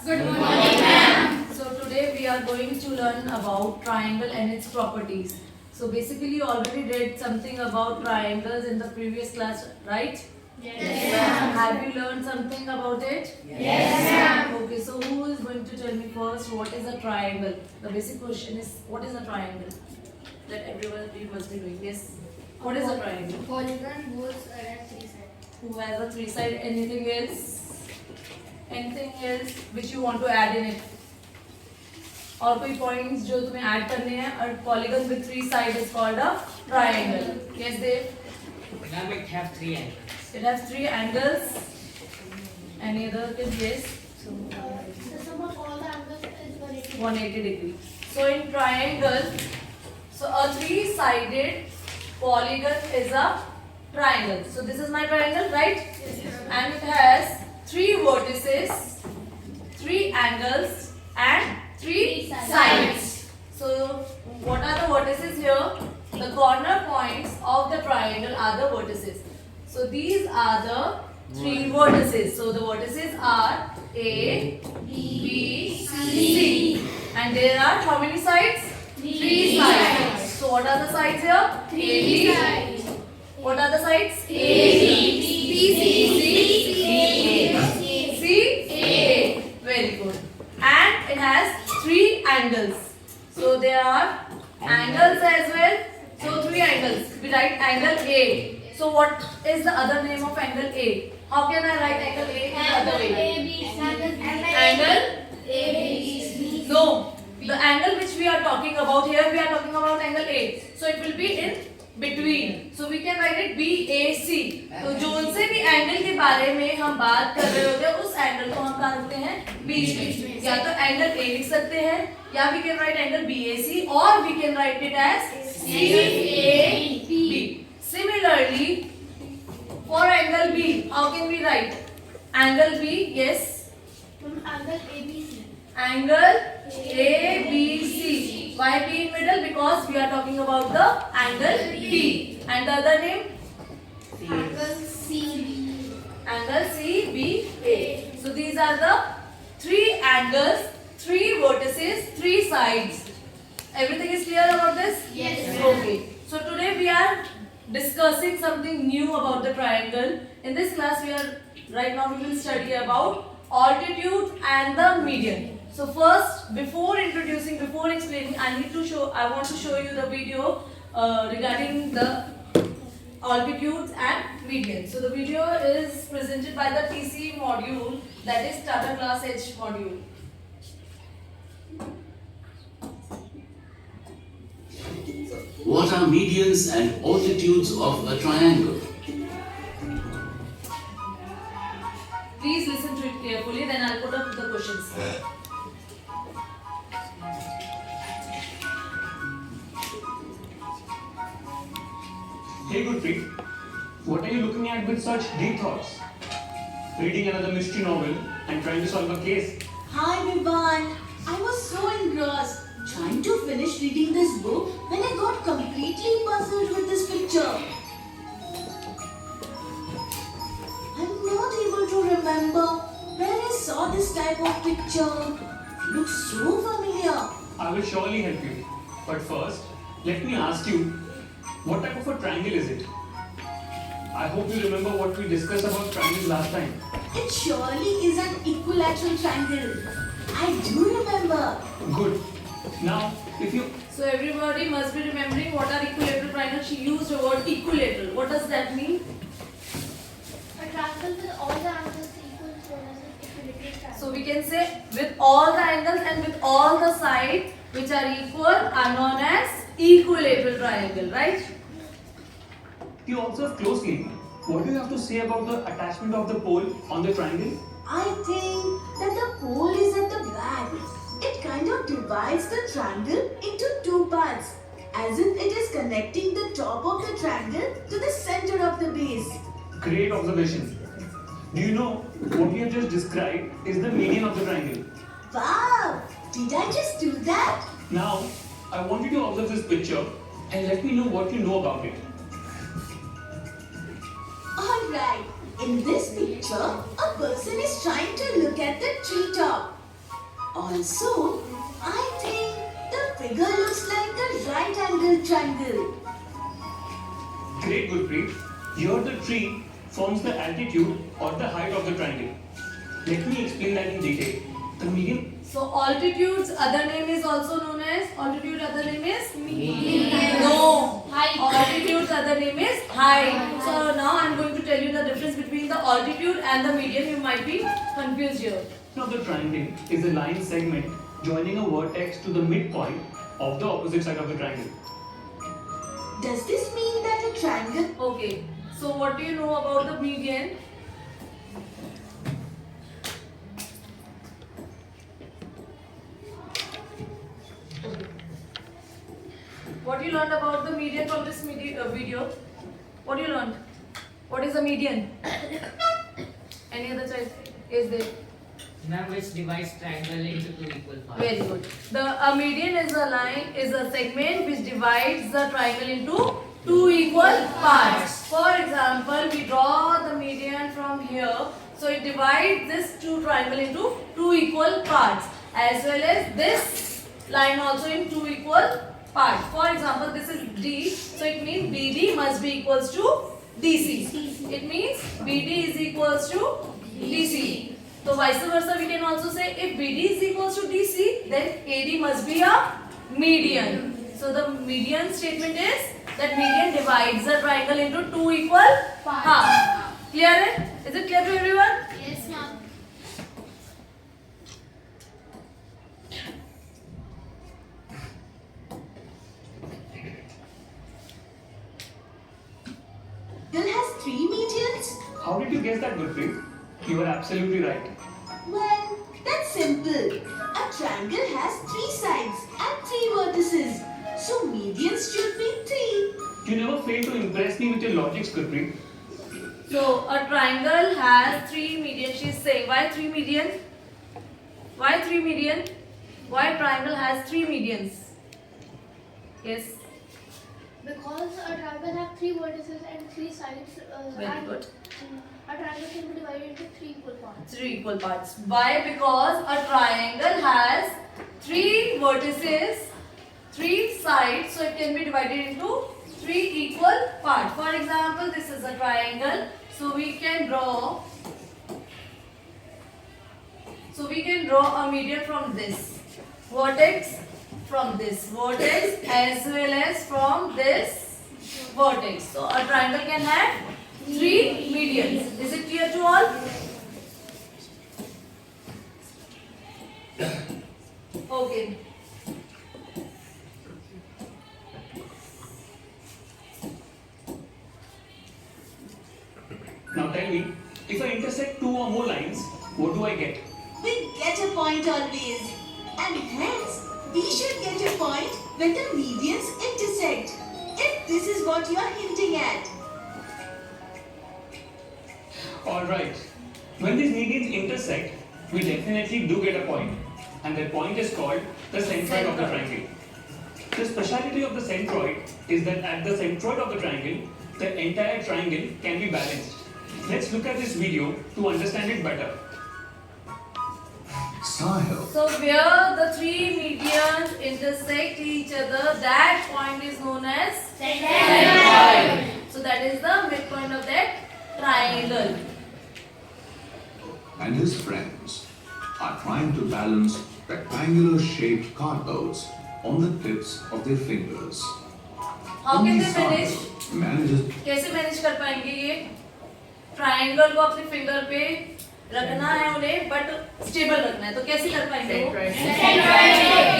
Good morning, ma'am. So today we are going to learn about triangle and its properties. So basically you already read something about triangles in the previous class, right? Yes, ma'am. Have you learned something about it? Yes, ma'am. Okay, so who is going to tell me first what is a triangle? The basic question is what is a triangle? That everyone you must be doing. Yes. What is a triangle? Polygon whose are 3 sides. Who has a three side? Anything else? Anything else which you want to add in it? और कोई points जो तुम्हें add करने हैं? और polygon with three sides is called a triangle. Yes, Dave. Ma'am, it have 3 angles. It has three angles. Any other kids? Yes. So The sum of all the angles is 180. 180 degree. So in triangle, so a three-sided polygon is a triangle. So this is my triangle, right? Yes, ma'am. And it has three vertices, three angles, and three sides. So what are the vertices here? The corner points of the triangle are the vertices. So these are the three vertices. So the vertices are A, B, C. And there are how many sides? Three sides. So what are the sides here? A, B. What are the sides? A, B, C, A. Very good. And it has three angles. So there are angles as well. So three angles. We write angle A. So what is the other name of angle A? How can I write angle A in the other way? Angle? No. The angle which we are talking about here, we are talking about angle A. So it will be in between. So we can write it BAC. तो जो उनसे भी angle के बारे में हम बात कर रहे होते हैं उस एंगल को हम कहाँ रखते हैं? बीच में. या तो एंगल A लिख सकते हैं या we can write angle BAC or we can write it as CAB. Similarly, for angle B, how can we write? Angle B, yes. Angle ABC. Angle ABC. Why B in middle? Because we are talking about the angle B. And the other name? Angle CB. Angle CBA. So these are the three angles, three vertices, three sides. Everything is clear about this? Yes, Okay. So today we are discussing something new about the triangle. In this class right now we will study about altitude and the median. So first, before explaining, I want to show you the video regarding the altitudes and median. So the video is presented by the TC module, that is Tata Class H module. What are medians and altitudes of a triangle? Please listen to it carefully, then I'll put up the questions. Hey Gurpreet, what are you looking at with such deep thoughts? Reading another mystery novel and trying to solve a case? Hi Vivan, I was so engrossed trying to finish reading this book when I got completely puzzled with this picture. I'm not able to remember where I saw this type of picture. Looks so familiar. I will surely help you. But first, let me ask you, what type of a triangle is it? I hope you remember what we discussed about triangles last time. It surely is an equilateral triangle. I do remember. Good. Now, if you... So everybody must be remembering what are equilateral triangles. She used the word equilateral. What does that mean? A triangle with all the angles equal so as an equilateral triangle. So we can say with all the angles and with all the sides which are equal are known as equilateral triangle, right? You observe closely. What do you have to say about the attachment of the pole on the triangle? I think that the pole is at the back. It kind of divides the triangle into two parts, as if it is connecting the top of the triangle to the center of the base. Great observation. Do you know what we have just described is the median of the triangle? Wow! Did I just do that? Now, I want you to observe this picture and let me know what you know about it. Alright, in this picture, a person is trying to look at the treetop. Also, I think the figure looks like a right angle triangle. Great, Gurpreet. Here the tree forms the altitude or the height of the triangle. Let me explain that in detail. The median. So altitude's other name is also known as median. No. Height. Altitude's other name is height. So now I'm going to tell you the difference between the altitude and the median. You might be confused here. Now the triangle is a line segment joining a vertex to the midpoint of the opposite side of the triangle. Does this mean that a triangle? Okay. So what do you know about the median? What you learned about the median from this video? What you learned? What is the median? Any other choice? Is there? Ma'am, which divides triangle into two equal parts. Very good. A median is a segment which divides the triangle into two equal parts. For example, we draw the median from here. So it divides this two triangle into two equal parts, as well as this line also in two equal parts. For example, this is D, so it means BD must be equals to DC. It means BD is equals to DC. So vice versa, we can also say if BD is equals to DC, then AD must be a median. So the median statement is that median divides the triangle into two equal halves. Clear? Is it clear to everyone? Yes, ma'am. Triangle has three medians? How did you guess that, Gurpreet? You are absolutely right. Well, that's simple. A triangle has three sides and three vertices. So medians should be three. You never fail to impress me with your logics, Gurpreet. So a triangle has three medians. She is saying why three median? Why three median? Why triangle has three medians? Yes. Because a triangle has three vertices and three sides. Very and, good. A triangle can be divided into three equal parts. Three equal parts. Why? Because a triangle has three vertices, three sides, so it can be divided into three equal parts. For example, this is a triangle, so we can draw. So we can draw a median from this vertex, from this vertex, as well as from this vertex. So a triangle can have three medians. Is it clear to all? Okay. Now tell me, if I intersect two or more lines, what do I get? We get a point always. And hence, we should get a point when the medians intersect. If this is what you are hinting at. Alright, when these medians intersect, we definitely do get a point. And that point is called the centroid of the triangle. The speciality of the centroid is that at the centroid of the triangle, the entire triangle can be balanced. Let's look at this video to understand it better. Sahil. So where the three medians intersect each other, that point is known as centroid. So that is the midpoint of that triangle. And his friends are trying to balance rectangular shaped cardboards on the tips of their fingers. How can Only they manage? Sahil manages कैसे manage कर पाएंगे ये triangle को अपने finger पे रखना है उन्हें बट स्टेबल रखना है तो कैसे कर पाएंगे वो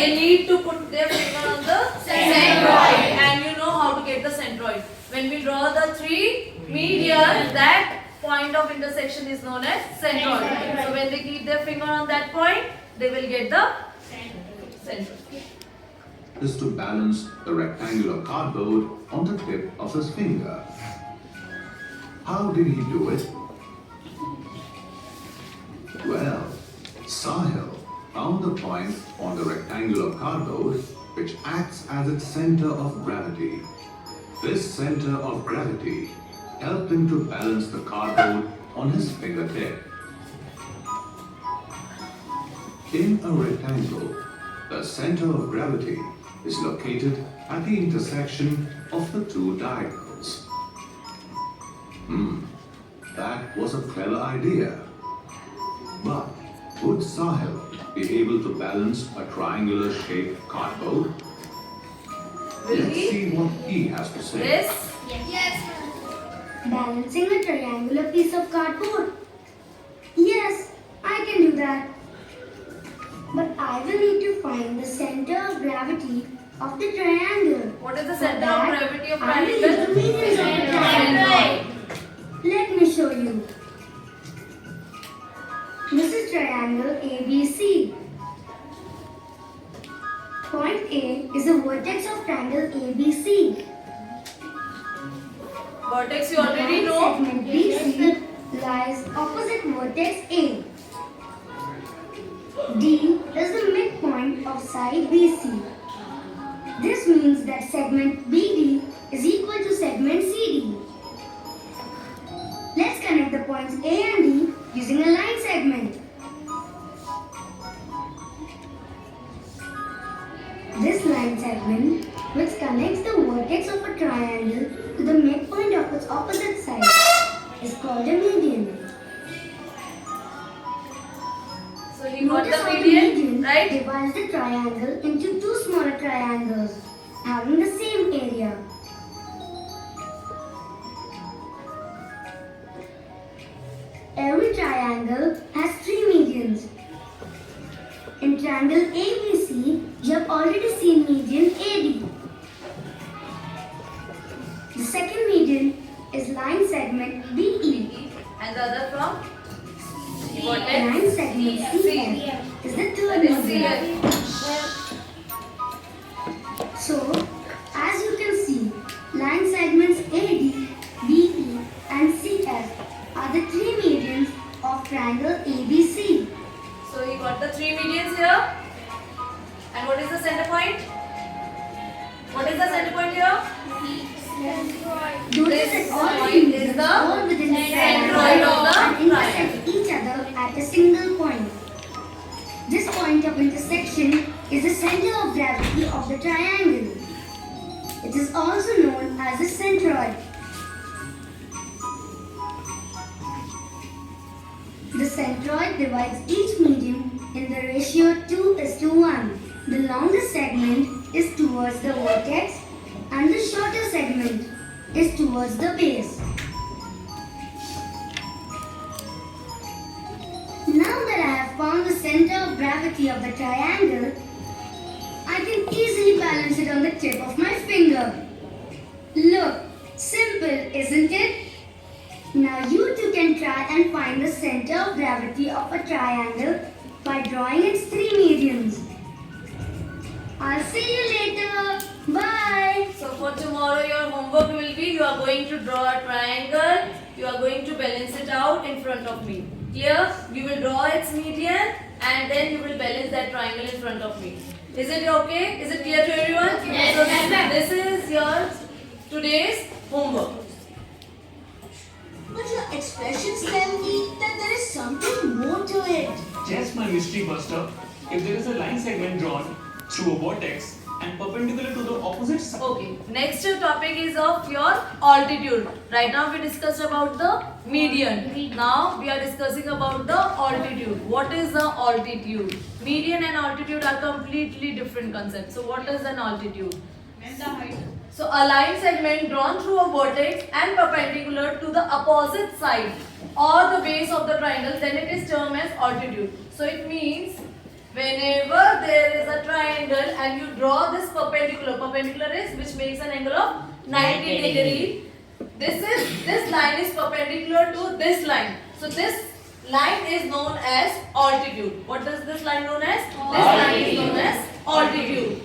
they need to put their finger on the centroid and you know how to get the centroid when we draw the three medians that point of intersection is known as centroid so when they keep their finger on that point they will get the centroid. is to balance the rectangular cardboard on the tip of his finger. How did he do it? Well, Sahil found the point on the rectangular cardboard which acts as its center of gravity. This center of gravity helped him to balance the cardboard on his fingertip. In a rectangle, the center of gravity is located at the intersection of the two diagonals. That was a clever idea. But would Sahil be able to balance a triangular shaped cardboard? Will Let's he? see what he has to say. Yes. Yes, ma'am. Balancing a triangular piece of cardboard. Yes, I can do that. But I will need to find the center of gravity of the triangle. What is the For center of that, gravity of I will use triangle? the medians of the triangle. Let me show you. This is triangle ABC. Point A is the vertex of triangle ABC. Vertex you already Line know. segment BC lies opposite vertex A. D is the midpoint of side BC. This means that segment BD is equal to segment CD. Let's connect the points A and D using a line segment. This line segment, which connects the vertex of a triangle to the midpoint of its opposite side, is called a median. So he got Notice the how the median, right? divides the triangle into two smaller triangles having the same area. Every triangle has three medians. In triangle ABC, you have already seen median AD. The second median is line segment BE. And the other from? Line Vertex. segment CF is the third That is median. CF. So, as you can see, line segments AD, BE and CF are the three medians of triangle ABC. So he got the three medians here. And what is the center point? What is the center point here? Notice that all point three is medians the fall within the centroid triangle of the and intersect each other at a single point. This point of intersection is the center of gravity of the triangle. It is also known as the centroid. The centroid divides each median in the ratio 2:1. The longer segment is towards the vertex and the shorter segment is towards the base. Now that I have found the center of gravity of the triangle, I can easily balance it on the tip of my finger. Look, simple, isn't it? Now you too can try and find the center of gravity of a triangle by drawing its three medians. I'll see you later. Bye. So for tomorrow your homework will be you are going to draw a triangle. You are going to balance it out in front of me. Here you will draw its median and then you will balance that triangle in front of me. Is it okay? Is it clear to everyone? Yes. So this is your today's homework. But your expressions tell me that there is something more to it. Yes, my mystery buster. If there is a line segment drawn through a vertex and perpendicular to the opposite side. Okay, next topic is of your altitude. Right now we discussed about the median. Now we are discussing about the altitude. What is the altitude? Median and altitude are completely different concepts. So what is an altitude? So a line segment drawn through a vertex and perpendicular to the opposite side or the base of the triangle, then it is termed as altitude. So it means whenever there is a triangle and you draw this perpendicular is which makes an angle of 90 degree. This line is perpendicular to this line. So this line is known as altitude. What is this line known as? This line is known as altitude.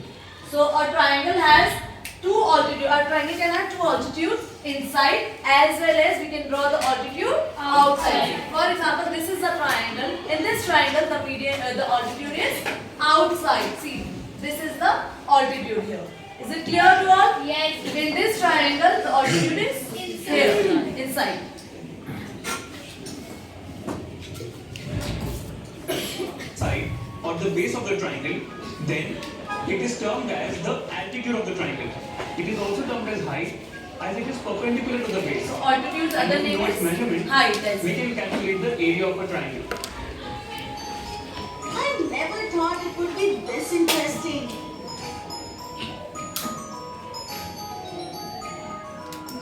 So a triangle has two altitude. A triangle can have two altitudes inside as well as we can draw the altitude outside. For example, this is a triangle. In this triangle, the median, the altitude is outside. See, this is the altitude here. Is it clear to all? Yes. In this triangle, the altitude is here, inside. Side or the base of the triangle, then it is termed as the altitude of the triangle. It is also termed as height as it is perpendicular to the base. So altitude's And other if we name know its is measurement, height. That's we it. can calculate the area of a triangle. I never thought it would be this interesting.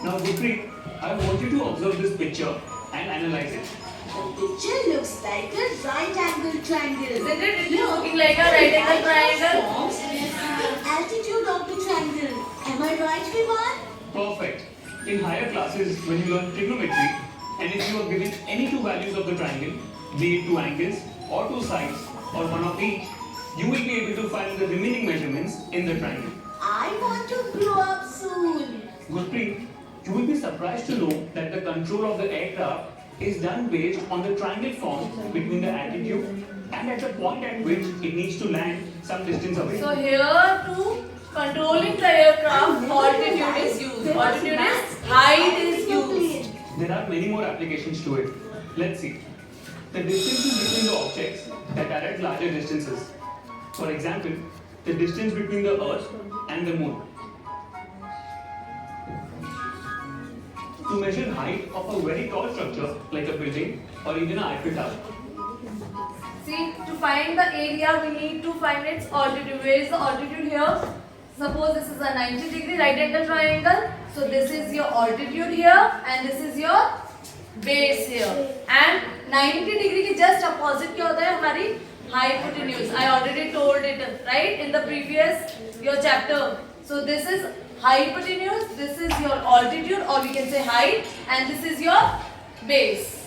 Now, Gurpreet, I want you to observe this picture and analyze it. The picture looks like a right angle triangle. Isn't it? It is looking like a right angle triangle. Forms the altitude of the triangle. Am I right, Vivan? Perfect. In higher classes, when you learn trigonometry, and if you are given any two values of the triangle, be it two angles or two sides or one of each, you will be able to find the remaining measurements in the triangle. I want to grow up soon. Gurpreet, you will be surprised to know that the control of the aircraft is done based on the triangle formed between the altitude and at the point at which it needs to land some distance away. So here to controlling the aircraft, altitude is used. Altitude is height is used. There are many more applications to it. Let's see. The distances between the objects that are at larger distances. For example, the distance between the Earth and the Moon. To measure height of a very tall structure like a building or even an Eiffel Tower. See, to find the area, we need to find its altitude. Where is the altitude here? Suppose this is a 90-degree right angle triangle. So this is your altitude here and this is your base here. And 90 degree के just opposite क्या होता है हमारी hypotenuse. I already told it right in the previous your chapter. So this is hypotenuse, this is your altitude or we can say height, and this is your base.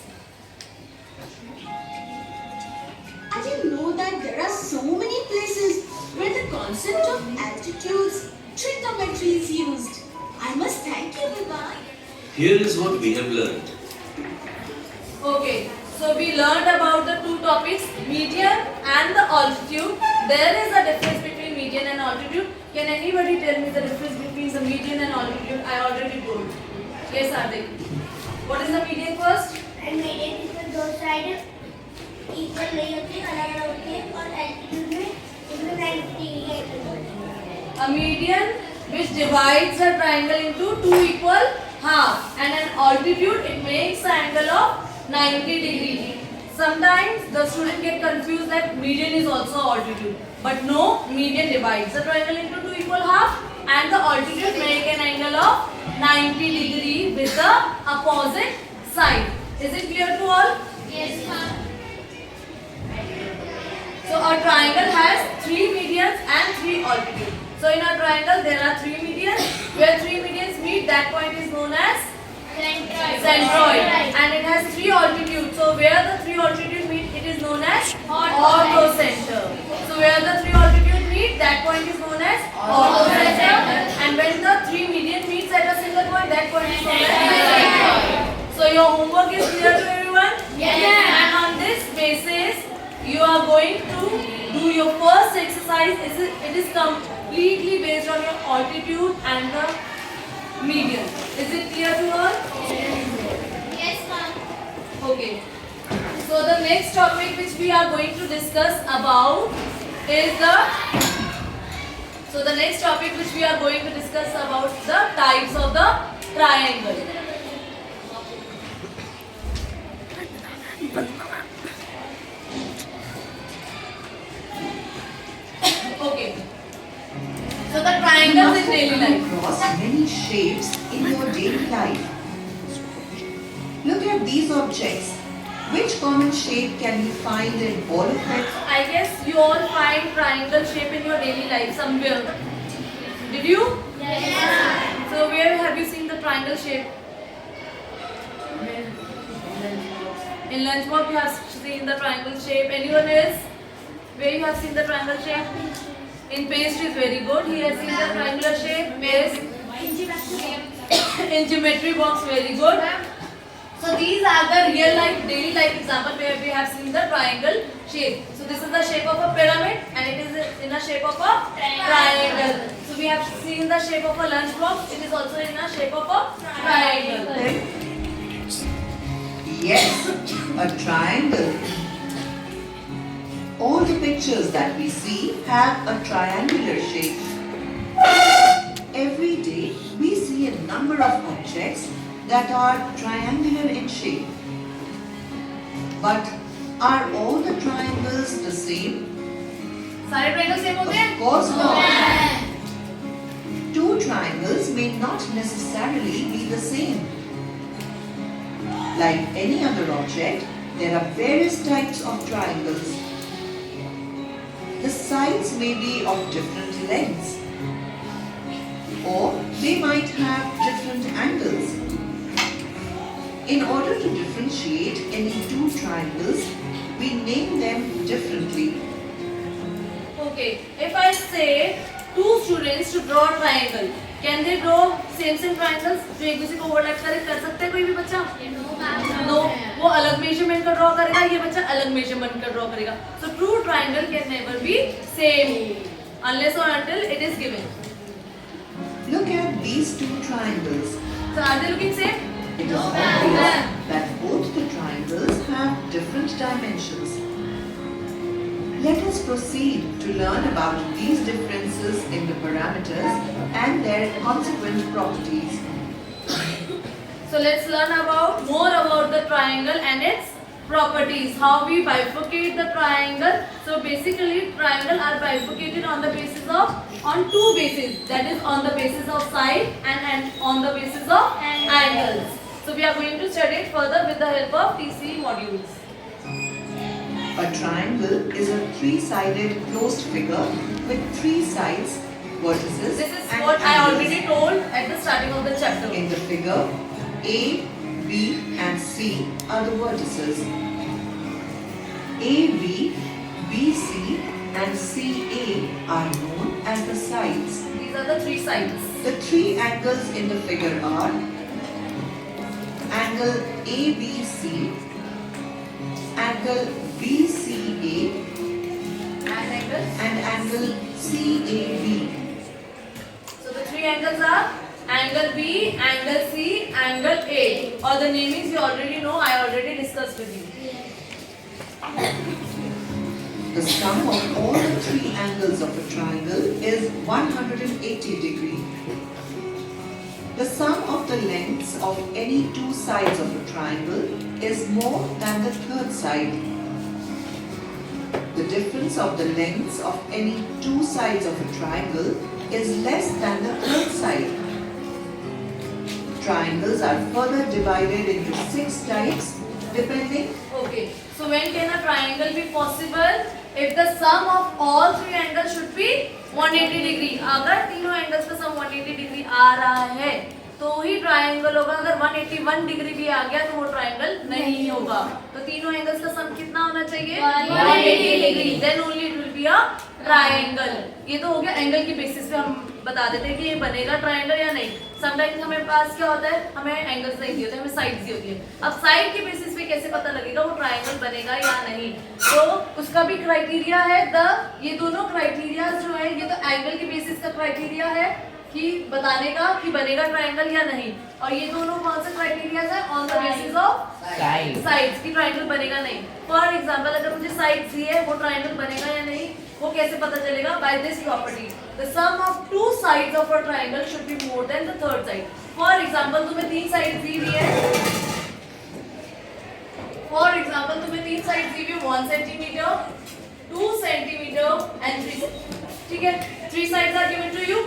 I didn't know that there are so many places where the concept of altitudes, trigonometry is used. I must thank you, Vivan. Here is what we have learned. Okay, so we learned about the two topics, median and the altitude. There is a difference between median and altitude. Can anybody tell me the difference between the median and altitude? I already told. Yes, Hardik. What is the median first? And median इसमें दो side equal नहीं होती, अलग-अलग होती है और altitude में इसमें 90 डिग्री है. A median which divides a triangle into two equal half, and an altitude it makes an angle of 90 degree. Sometimes the student get confused that median is also altitude, but no, median divides the triangle into two equal half and the altitude make an angle of 90 degree with the opposite side. Is it clear to all? Yes, ma'am. So a triangle has three medians and three altitudes. So in a triangle there are three medians. Where three medians meet, that point is known as centroid, and it has three altitudes. So where the three altitudes meet, it is known as orthocenter. So where the three altitudes meet, that point is known as orthocenter. And when the three median meets at a single point, that point is known as centroid. So your homework is clear to everyone? Yes. And on this basis, you are going to do your first exercise. It is completely based on your altitude and the median. Is it clear to all? Yes, ma'am. Okay. So the next topic which we are going to discuss about is the next topic which we are going to discuss about the types of the triangle. Okay. So the triangles in daily life. Across many shapes in your daily life. Look at these objects. Which common shape can you find in all of it? I guess you all find triangle shape in your daily life somewhere. Did you? Yes. So where have you seen the triangle shape? In lunchbox you have seen the triangle shape. Anyone else? Where you have seen the triangle shape? In pastry is very good. He has seen the triangular shape. Yes. In geometry box very good. So these are the real life, daily life example where we have seen the triangle shape. So this is the shape of a pyramid and it is in a shape of a triangle. So we have seen the shape of a lunch box. It is also in a shape of a triangle. Yes, a triangle. all the pictures that we see have a triangular shape. Every day we see a number of objects that are triangular in shape. But are all the triangles the same? सारे triangle same होते हैं? Of course not. Two triangles may not necessarily be the same. Like any other object, there are various types of triangles. The sides may be of different lengths, or they might have different angles. In order to differentiate any two triangles, we name them differently. Okay, if I say two students to draw a triangle, can they draw same triangles जो एक दूसरे को overlap कर सकते हैं कोई भी बच्चा? No, वो अलग मेजरमेंट का ड्रॉ करेगा, ये बच्चा अलग मेजरमेंट का ड्रॉ करेगा. So true triangle can never be same unless or until it is given. Look at these two triangles. So are they looking same? It is obvious that both the triangles have different dimensions. Let us proceed to learn about these differences in the parameters and their consequent properties. So let's learn more about the triangle and its properties. How we bifurcate the triangle. So basically triangle are bifurcated on the basis of two bases. That is on the basis of side and on the basis of angles. So we are going to study it further with the help of TCE modules. A triangle is a three-sided closed figure with three sides, vertices This is and what I angles. already told at the starting of the chapter. In the figure, A, B and C are the vertices. AB, BC and CA are known as the sides. These are the three sides. The three angles in the figure are angle ABC, angle BCA And angles. and angle CAB. So the three angles are angle B, angle C, angle A. Or the namings you already know, I already discussed with you. The sum of all the three angles of a triangle is 180 degree. The sum of the lengths of any two sides of a triangle is more than the third side. The difference of the lengths of any two sides of a triangle is less than the third side. Triangles are further divided into 6 types depending. Okay. So when can a triangle be possible? If the sum of all three angles should be 180 degree. अगर तीनों angles का sum 180 degree आ रहा है तो ही triangle होगा. अगर 181 degree भी आ गया तो वो ट्राइंगल नहीं होगा. तो तीनों एंगल्स का सम कितना होना चाहिए? 180 degree. Then only it will be a triangle. ये तो हो गया एंगल की बेसिस पे हम बता देते हैं कि ये बनेगा ट्राइंगल या नहीं. समटाइम्स हमें पास क्या होता है, हमें एंगल्स नहीं दिए होते, हमें साइड्स दी होती है. अब साइड के बेसिस पे कैसे पता लगेगा वो ट्राइंगल बनेगा या नहीं? तो उसका भी क्राइटेरिया है. ये दोनों क्राइटेरिया जो है ये तो एंगल के बेसिस का क्राइटेरिया है कि बताने का कि बनेगा ट्राइंगल या नहीं. और ये दोनों कौन से क्राइटेरिया है? On the basis of sides की ट्राइंगल बनेगा नहीं. फॉर एग्जांपल अगर मुझे साइड्स दी है वो ट्राइंगल बनेगा या नहीं वो कैसे पता चलेगा? By this property. The sum of two sides of a triangle should be more than the third side. For example तुम्हें तीन साइड्स दी हुई है. फॉर एग्जांपल तुम्हें तीन साइड्स दी हुई है 1 सेंटीमीटर, 2 सेंटीमीटर एंड 3. ठीक है, 3 sides are given to you.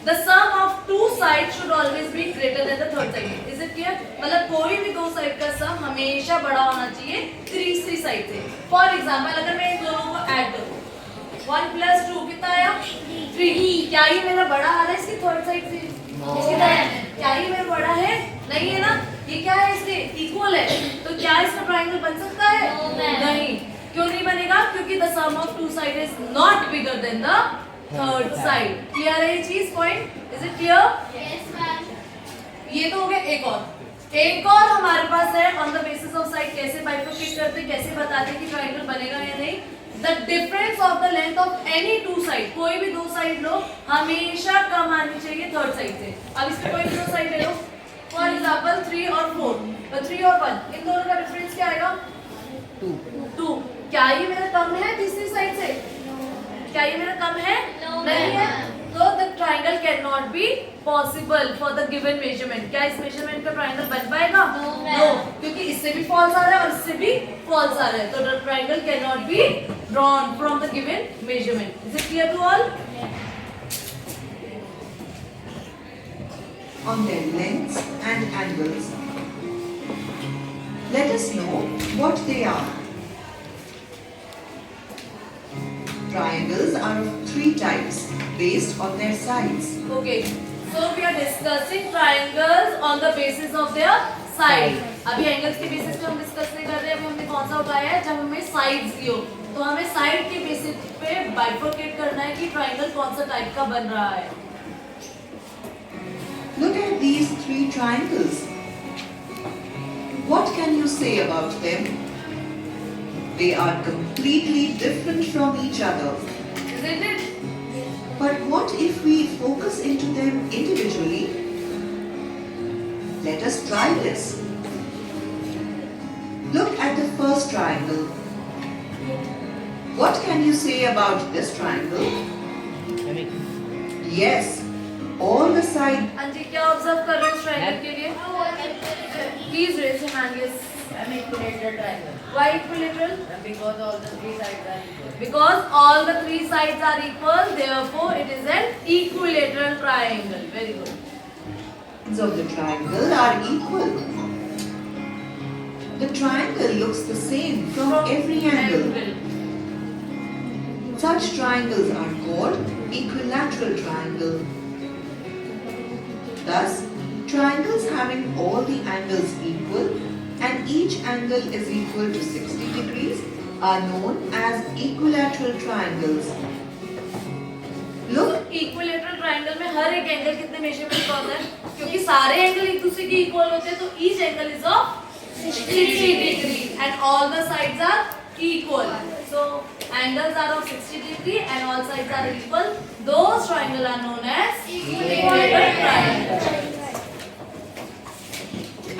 The sum of two sides should always be greater than the third side. Is it clear? मतलब कोई भी दो साइड का सम हमेशा बड़ा होना चाहिए तीसरी साइड से. फॉर एग्जांपल अगर मैं इन दोनों को ऐड करूं 1 + 2 कितना आया? 3. क्या ये मेरा बड़ा आ रहा है इसकी थर्ड साइड से? क्या ये मेरा बड़ा है? नहीं है ना. ये क्या है? इससे इक्वल है. तो क्या इसका ट्राइंगल बन सकता है? नहीं. क्यों नहीं बनेगा? क्योंकि the sum of two side is not bigger than the third side. Clear है ये चीज? Point is it clear? Yes ma'am. ये तो हो गया. एक और हमारे पास है on the basis of side. कैसे बाइफरकेट करते, कैसे बताते कि ट्राइंगल बनेगा या नहीं? The difference of the length of any two side. कोई भी दो साइड लो हमेशा कम आनी चाहिए थर्ड साइड से. अब इसके कोई भी दो साइड ले लो. फॉर एग्जांपल 3 और 4. 3 और 1 इन दोनों का डिफरेंस क्या आएगा? 2. क्या ये मेरा कम है तीसरी साइड से? क्या ये मेरा कम है? नहीं है। तो the triangle can not be possible for the given measurement. क्या इस मेजरमेंट पे ट्राइंगल बन पाएगा? नो, क्योंकि इससे भी फॉल्स आ रहा है और इससे भी फॉल्स आ रहा है। तो the triangle can not be drawn from the given measurement. Is it clear to all? On their lengths and angles. Let us know what they are. Triangles are of three types based on their sides. Okay, so we are discussing triangles on the basis of their side. अभी angles के basis पे हम discuss नहीं कर रहे हैं। अभी हमने कौन सा उठाया है? जब हमें साइड्स दी हो तो हमें साइड के बेसिस पे बाइफरकेट करना है कि ट्राइंगल कौन सा टाइप का बन रहा है। Look at these three triangles. What can you say about them? They are completely different from each other. Isn't it? But what if we focus into them individually? Let us try this. Look at the first triangle. What can you say about this triangle? Yes, all the sides. अंजी क्या observe कर रहे हो इस triangle के लिए? Please raise your hand. Yes. Equilateral triangle. Why equilateral? Because all the three sides are equal. Because all the three sides are equal, therefore it is an equilateral triangle. Very good. Sides of the triangle are equal. The triangle looks the same from every angle. Such triangles are called equilateral triangle. Thus, triangles having all the angles equal and each angle is equal to 60 degrees are known as equilateral triangles. Look, equilateral triangle में हर एक angle कितने measurement का होता है? क्योंकि सारे angle एक दूसरे के इक्वल होते हैं, तो each angle is of 60 degree and all the sides are equal. So angles are of 60 degree and all sides are equal. Those triangles are known as equilateral triangle.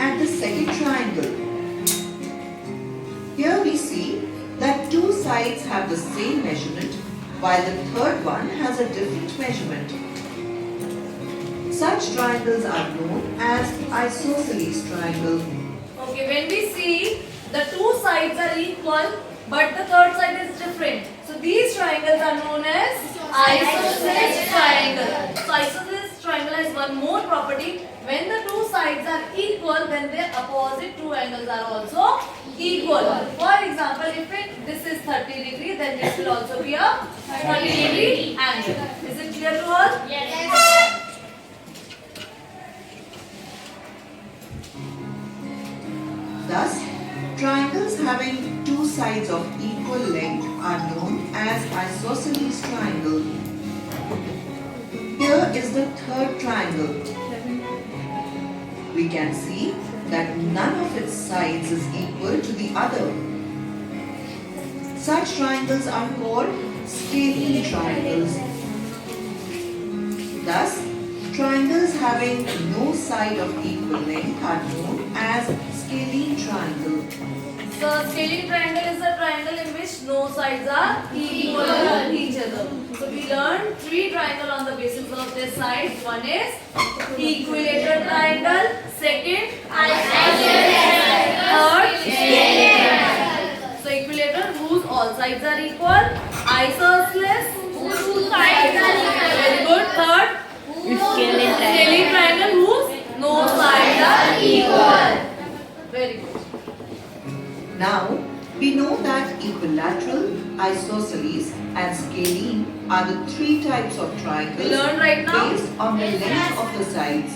at the second triangle. Here we see that two sides have the same measurement while the third one has a different measurement. Such triangles are known as isosceles triangle. Okay, when we see the two sides are equal but the third side is different, so these triangles are known as isosceles triangle. So isosceles triangle has one more property. When the two sides are equal, then their opposite two angles are also equal. For example, if this is 30 degree, then this will also be a 30 degree angle. Is it clear to all? Yes. Thus, triangles having two sides of equal length are known as isosceles triangle. Here is the third triangle. We can see that none of its sides is equal to the other. Such triangles are called scalene triangles. Thus, triangles having no side of equal length are known as scalene triangle. So scalene triangle is a triangle in which no sides are equal to each other. So we learned three triangles on the basis of their sides. One is equilateral triangle, second isosceles, third scalene triangle. So equilateral whose all sides are equal, isosceles whose sides are equal. Very good. Third scalene triangle whose no sides are equal. Very good. Now, we know that equilateral, isosceles and scalene are the three types of triangles We learned right now. based on the length of the sides.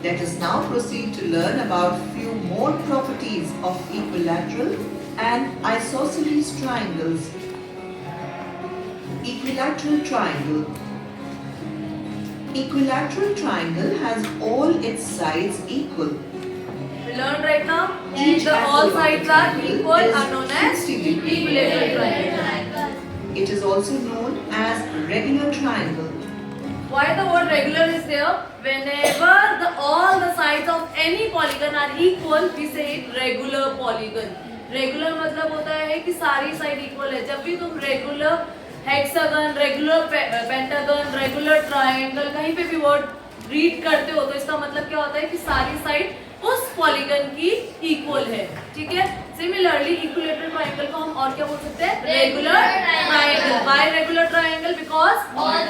Let us now proceed to learn about few more properties of equilateral and isosceles triangles. Equilateral triangle. Equilateral triangle has all its sides equal. We learned right now. Each The all angle of sides the are triangle equal is are known as 60 degree. equilateral triangle. It is also known as regular triangle. Why the word regular is there? Whenever all the sides of any polygon are equal, we say it regular polygon. Regular मतलब होता है कि सारी side equal है. जब भी तुम regular hexagon, regular pentagon, regular triangle कहीं पे भी वर्ड रीड करते हो तो इसका मतलब क्या होता है कि सारी साइड उस पॉलीगन की इक्वल है. ठीक है. सिमिलरली इक्विलेटरल ट्रायंगल को हम और क्या बोल सकते हैं? Regular triangle. Why regular triangle? Because all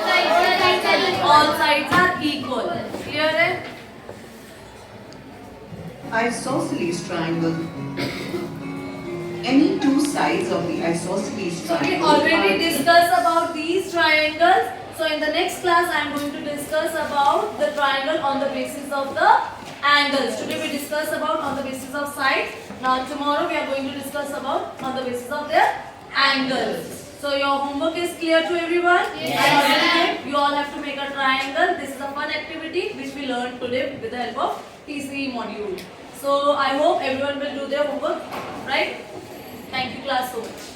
sides are equal. Clear है? Isosceles triangle. Any two sides of the isosceles So we triangle already are discussed about these triangles. So in the next class I am going to discuss about the triangle on the basis of the angles. Today we discussed about on the basis of sides. Now tomorrow we are going to discuss about on the basis of their angles. So your homework is clear to everyone? Yes. You all have to make a triangle. This is a fun activity which we learned today with the help of TCE module. So I hope everyone will do their homework, right? Thank you class so much.